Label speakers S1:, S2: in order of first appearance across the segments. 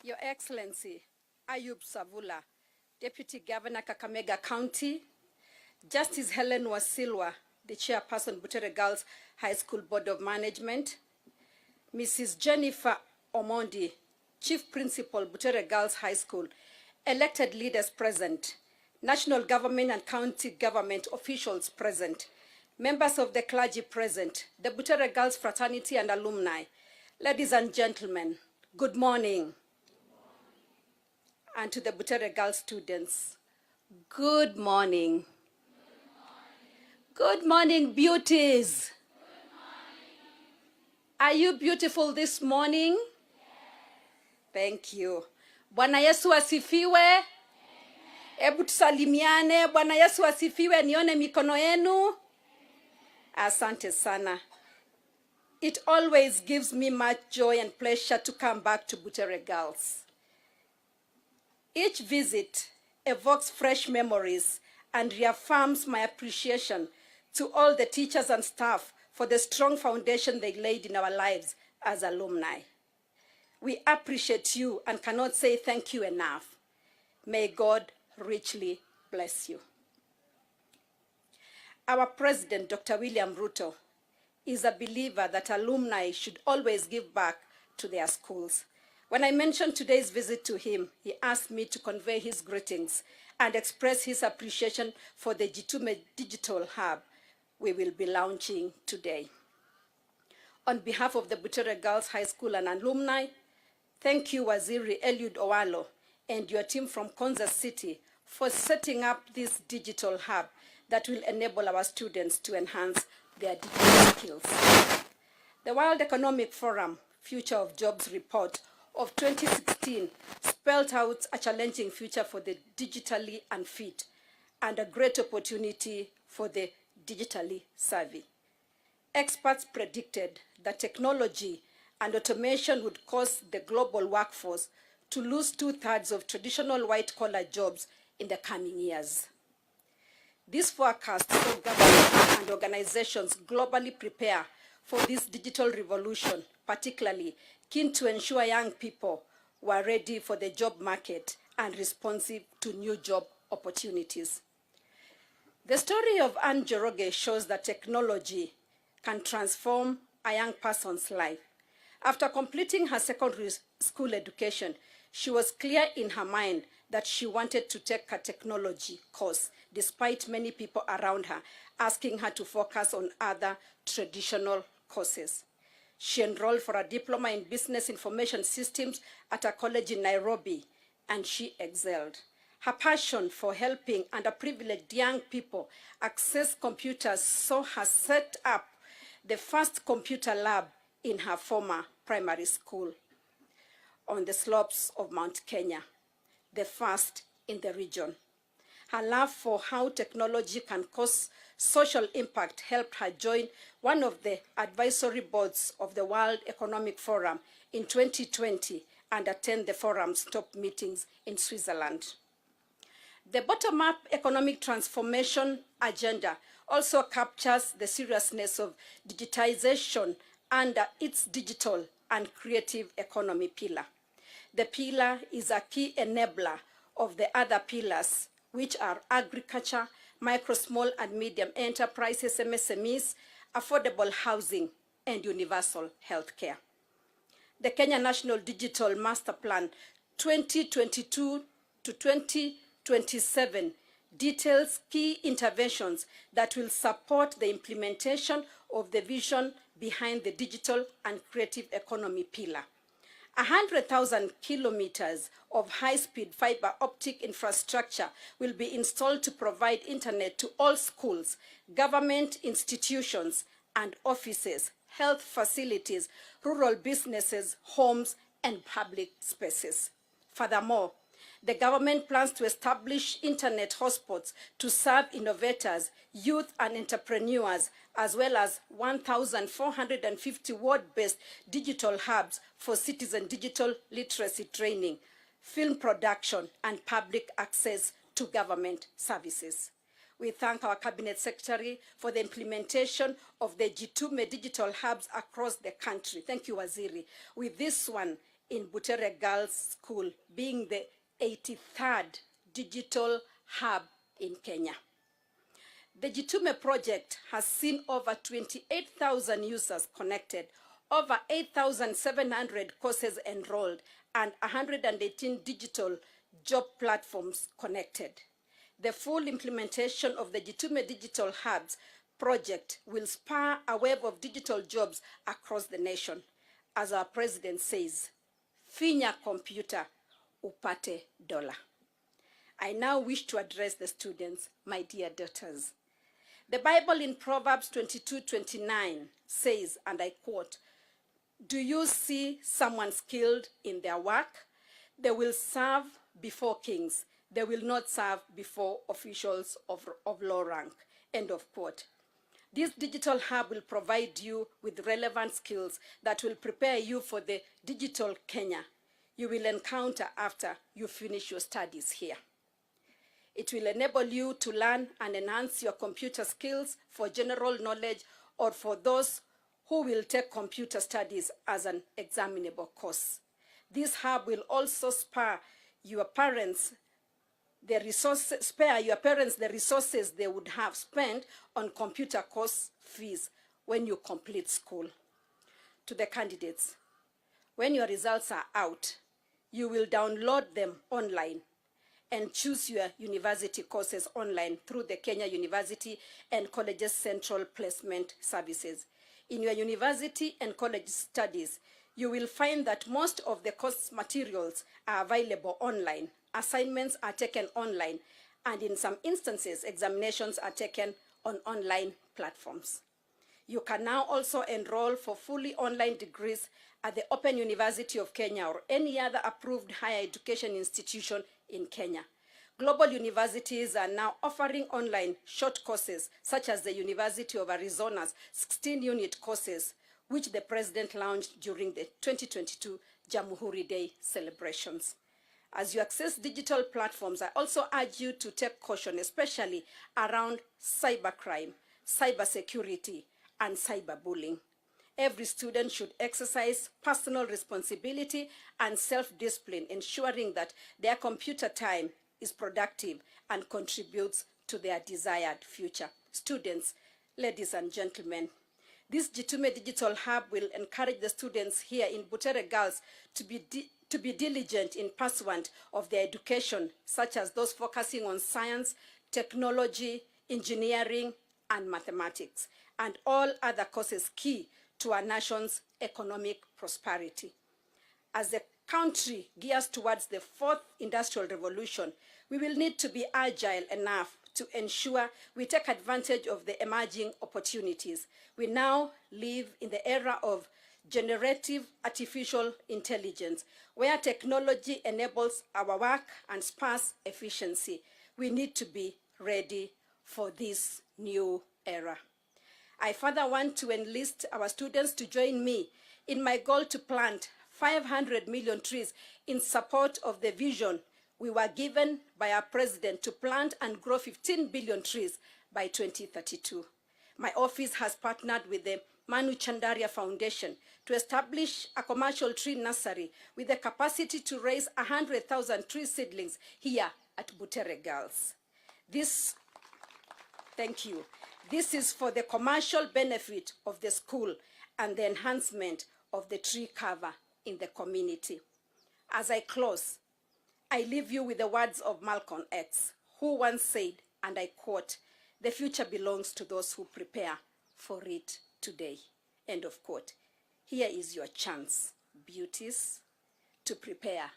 S1: Your Excellency, Ayub Savula, Deputy Governor Kakamega County, Justice Helen Wasilwa, the Chairperson, Butere Girls High School Board of Management, Mrs. Jennifer Omondi, Chief Principal, Butere Girls High School, elected leaders present, national government and county government officials present, members of the clergy present, the Butere Girls fraternity and alumni. Ladies and gentlemen, good morning. And to the Butere Girls students, good morning. Good morning, beauties.
S2: Good morning.
S1: Are you beautiful this morning?
S2: Yes.
S1: Thank you. Bwana Yesu asifiwe. Ebu tusalimiane. Bwana Yesu asifiwe. Nione mikono yenu. Asante sana. It always gives me much joy and pleasure to come back to Butere Girls. Each visit evokes fresh memories and reaffirms my appreciation to all the teachers and staff for the strong foundation they laid in our lives as alumni. We appreciate you and cannot say thank you enough. May God richly bless you. Our President, Dr. William Ruto, is a believer that alumni should always give back to their schools. When I mentioned today's visit to him, he asked me to convey his greetings and express his appreciation for the Jitume digital hub we will be launching today. On behalf of the Butere Girls High School and alumni, thank you, Waziri Eliud Owalo and your team from Kansas City for setting up this digital hub that will enable our students to enhance their digital skills. The World Economic Forum Future of Jobs report of 2016 spelled out a challenging future for the digitally unfit and a great opportunity for the digitally savvy. Experts predicted that technology and automation would cause the global workforce to lose 2/3 of traditional white-collar jobs in the coming years. This forecast saw governments and organizations globally prepare for this digital revolution, particularly keen to ensure young people were ready for the job market and responsive to new job opportunities. The story of Anne Joroge shows that technology can transform a young person's life. After completing her secondary school education, she was clear in her mind that she wanted to take a technology course, despite many people around her asking her to focus on other traditional courses. She enrolled for a diploma in business information systems at a college in Nairobi, and she excelled. Her passion for helping underprivileged young people access computers saw her set up the first computer lab in her former primary school on the slopes of Mount Kenya, the first in the region. Her love for how technology can cause social impact helped her join one of the advisory boards of the World Economic Forum in 2020 and attend the forum's top meetings in Switzerland. The bottom-up economic transformation agenda also captures the seriousness of digitization under its digital and creative economy pillar. The pillar is a key enabler of the other pillars, which are agriculture, micro, small, and medium enterprises, MSMEs, affordable housing, and universal health care. The Kenya National Digital Master Plan 2022 to 2027 details key interventions that will support the implementation of the vision behind the digital and creative economy pillar. 100,000 kilometers of high-speed fiber optic infrastructure will be installed to provide internet to all schools, government institutions and offices, health facilities, rural businesses, homes, and public spaces. Furthermore, the government plans to establish internet hotspots to serve innovators, youth, and entrepreneurs, as well as 1,450 ward-based digital hubs for citizen digital literacy training, film production, and public access to government services. We thank our Cabinet Secretary for the implementation of the Jitume digital hubs across the country. Thank you, Waziri. With this one, in Butere Girls School, being the 83rd digital hub in Kenya. The Jitume project has seen over 28,000 users connected, over 8,700 courses enrolled, and 118 digital job platforms connected. The full implementation of the Jitume Digital Hubs project will spur a wave of digital jobs across the nation. As our president says, finya computer, upate dollar. I now wish to address the students, my dear daughters. The Bible in Proverbs 22:29 says, and I quote, "Do you see someone skilled in their work? They will serve before kings. They will not serve before officials of low rank." End of quote. This digital hub will provide you with relevant skills that will prepare you for the digital Kenya you will encounter after you finish your studies here. It will enable you to learn and enhance your computer skills for general knowledge or for those who will take computer studies as an examinable course. This hub will also spare your parents the resources they would have spent on computer course fees when you complete school. To the candidates, when your results are out, you will download them online and choose your university courses online through the Kenya University and Colleges Central Placement Services. In your university and college studies, you will find that most of the course materials are available online. Assignments are taken online, and in some instances, examinations are taken on online platforms. You can now also enroll for fully online degrees at the Open University of Kenya or any other approved higher education institution in Kenya. Global universities are now offering online short courses, such as the University of Arizona's 16-unit courses, which the president launched during the 2022 Jamhuri Day celebrations. As you access digital platforms, I also urge you to take caution, especially around cybercrime, cybersecurity, and cyberbullying. Every student should exercise personal responsibility and self-discipline, ensuring that their computer time is productive and contributes to their desired future. Students, ladies and gentlemen, this Jitume Digital Hub will encourage the students here in Butere Girls to be diligent in pursuit of their education, such as those focusing on science, technology, engineering, and mathematics, and all other courses key to our nation's economic prosperity. As the country gears towards the fourth industrial revolution, we will need to be agile enough to ensure we take advantage of the emerging opportunities. We now live in the era of generative artificial intelligence, where technology enables our work and spurs efficiency. We need to be ready for this new era. I further want to enlist our students to join me in my goal to plant 500 million trees in support of the vision we were given by our president to plant and grow 15 billion trees by 2032. My office has partnered with the Manu Chandaria Foundation to establish a commercial tree nursery with the capacity to raise 100,000 tree seedlings here at Butere Girls. Thank you. This is for the commercial benefit of the school and the enhancement of the tree cover in the community. As I close, I leave you with the words of Malcolm X, who once said, and I quote, "The future belongs to those who prepare for it today." End of quote. Here is your chance, beauties, to prepare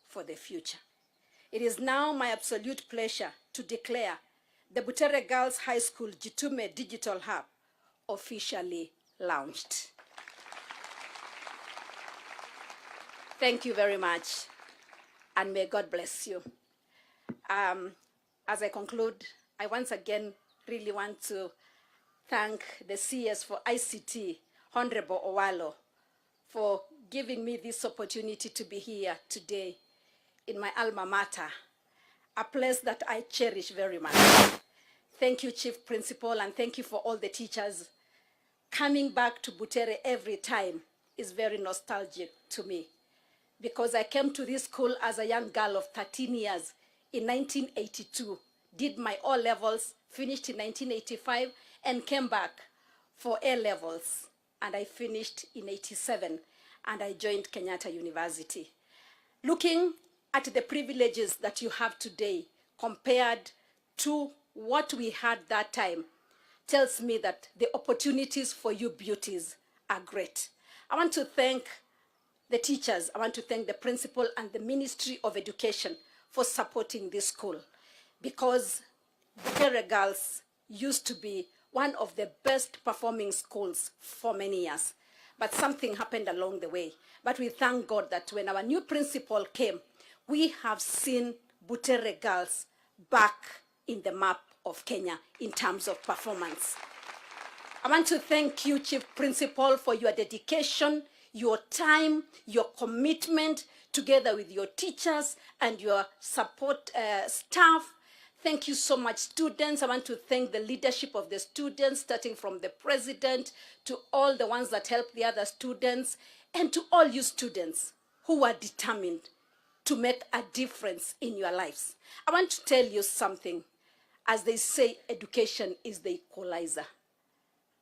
S1: for the future. It is now my absolute pleasure to declare the Butere Girls High School Jitume Digital Hub officially launched. Thank you very much, and may God bless you. As I conclude, I once again really want to thank the CS for ICT, Honorable Owalo, for giving me this opportunity to be here today in my alma mater, a place that I cherish very much. Thank you, Chief Principal, and thank you for all the teachers. Coming back to Butere every time is very nostalgic to me. because I came to this school as a young girl of 13 years in 1982, did my O-levels, finished in 1985, and came back for A-levels. And I finished in 87, and I joined Kenyatta University. Looking at the privileges that you have today compared to what we had that time tells me that the opportunities for you beauties are great. I want to thank the teachers, I want to thank the principal and the Ministry of Education for supporting this school, because Butere Girls used to be one of the best performing schools for many years. But something happened along the way. But we thank God that when our new principal came, we have seen Butere Girls back in the map of Kenya in terms of performance. I want to thank you, Chief Principal, for your dedication, your time, your commitment, together with your teachers and your support staff. Thank you so much, students. I want to thank the leadership of the students, starting from the president to all the ones that help the other students, and to all you students who are determined to make a difference in your lives. I want to tell you something. As they say, education is the equalizer.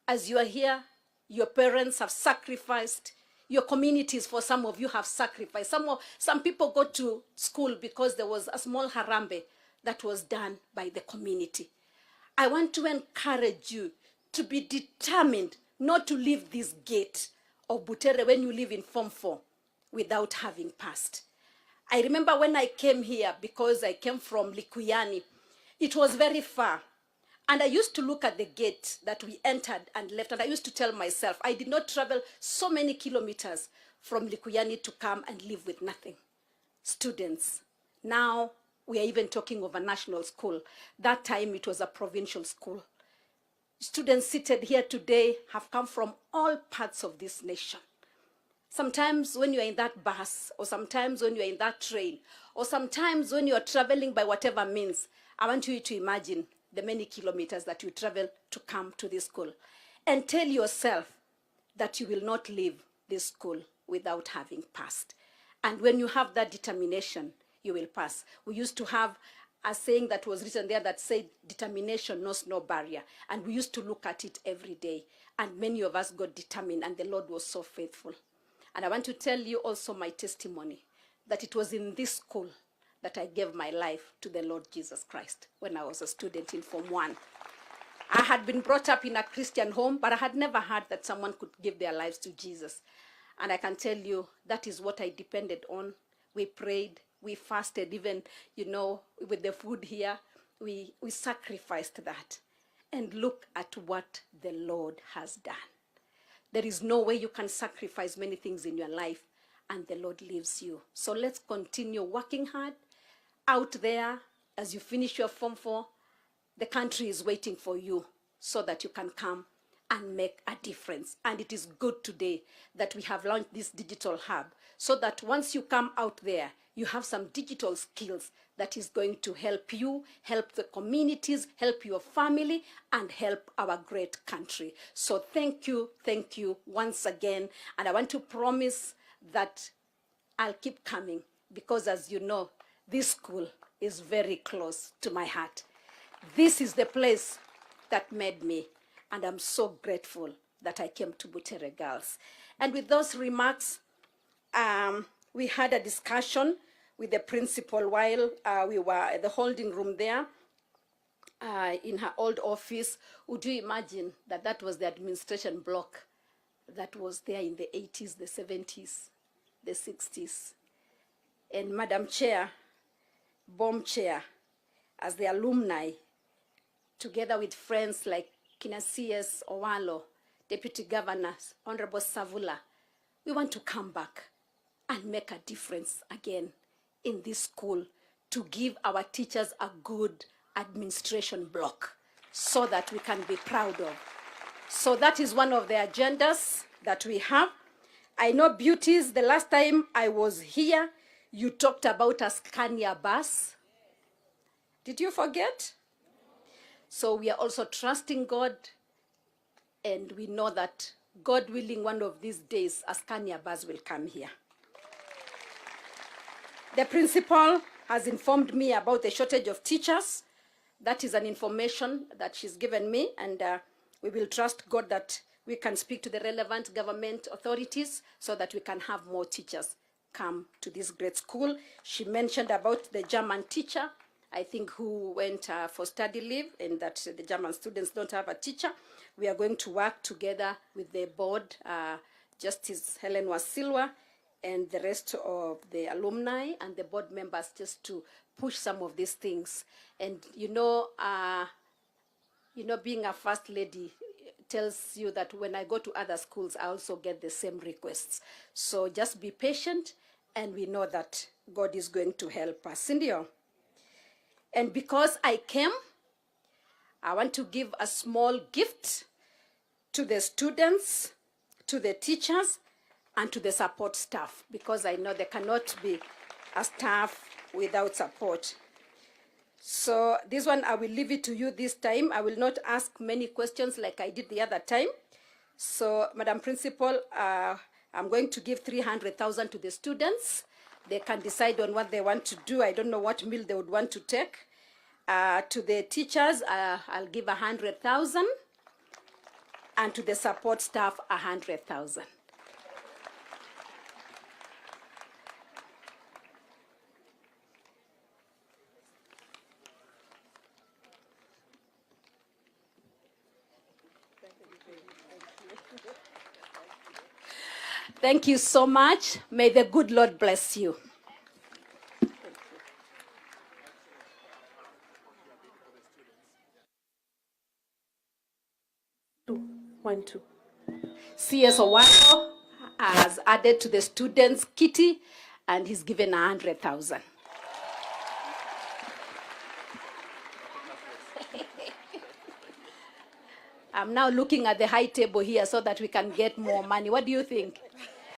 S1: As you are here, your parents have sacrificed, your communities, for some of you, have sacrificed. Some people go to school because there was a small harambe that was done by the community. I want to encourage you to be determined not to leave this gate of Butere when you live in Form 4 without having passed. I remember when I came here, because I came from Likuyani, it was very far. And I used to look at the gate that we entered and left, and I used to tell myself, I did not travel so many kilometers from Likuyani to come and live with nothing. Students, now we are even talking of a national school. That time it was a provincial school. Students seated here today have come from all parts of this nation. Sometimes when you are in that bus, or sometimes when you are in that train, or sometimes when you are traveling by whatever means, I want you to imagine the many kilometers that you travel to come to this school. And tell yourself that you will not leave this school without having passed. And when you have that determination, you will pass. We used to have a saying that was written there that said, determination knows no barrier. And we used to look at it every day. And many of us got determined, and the Lord was so faithful. And I want to tell you also my testimony, that it was in this school that I gave my life to the Lord Jesus Christ when I was a student in Form 1. I had been brought up in a Christian home, but I had never heard that someone could give their lives to Jesus. And I can tell you that is what I depended on. We prayed, we fasted, even, with the food here, we sacrificed that. And look at what the Lord has done. There is no way you can sacrifice many things in your life and the Lord leaves you. So let's continue working hard out there. As you finish your Form 4, the country is waiting for you so that you can come and make a difference. And it is good today that we have launched this digital hub, so that once you come out there, you have some digital skills that is going to help you, help the communities, help your family, and help our great country. So thank you once again. And I want to promise that I'll keep coming, because as you know, this school is very close to my heart. This is the place that made me, and I'm so grateful that I came to Butere Girls. And with those remarks, we had a discussion with the principal while we were at the holding room there in her old office. Would you imagine that that was the administration block that was there in the 80s, the 70s, the 60s? And Madam Chair, Bomb Chair, as the alumni, together with friends like Kinasias Owalo, Deputy Governor, Honorable Savula, we want to come back and make a difference again in this school, to give our teachers a good administration block so that we can be proud of. So that is one of the agendas that we have. I know, beauties, the last time I was here, you talked about a Scania bus. Did you forget? So we are also trusting God, and we know that, God willing, one of these days, a Scania bus will come here. The principal has informed me about the shortage of teachers. That is an information that she's given me, and we will trust God that we can speak to the relevant government authorities so that we can have more teachers come to this great school. She mentioned about the German teacher, I think, who went for study leave, and that the German students don't have a teacher. We are going to work together with the board, Justice Helen Wasilwa, and the rest of the alumni and the board members, just to push some of these things. And being a first lady tells you that when I go to other schools, I also get the same requests. So just be patient, and we know that God is going to help us. Indio. And because I came, I want to give a small gift to the students, to the teachers, and to the support staff, because I know there cannot be a staff without support. So this one, I will leave it to you this time. I will not ask many questions like I did the other time. So, Madam Principal, I'm going to give 300,000 to the students. They can decide on what they want to do. I don't know what meal they would want to take. To the teachers, I'll give 100,000. And to the support staff, 100,000. Thank you so much. May the good Lord bless you. Two. CS Owako has added to the students' kitty, and he's given 100,000. I'm now looking at the high table here so that we can get more money. What do you think?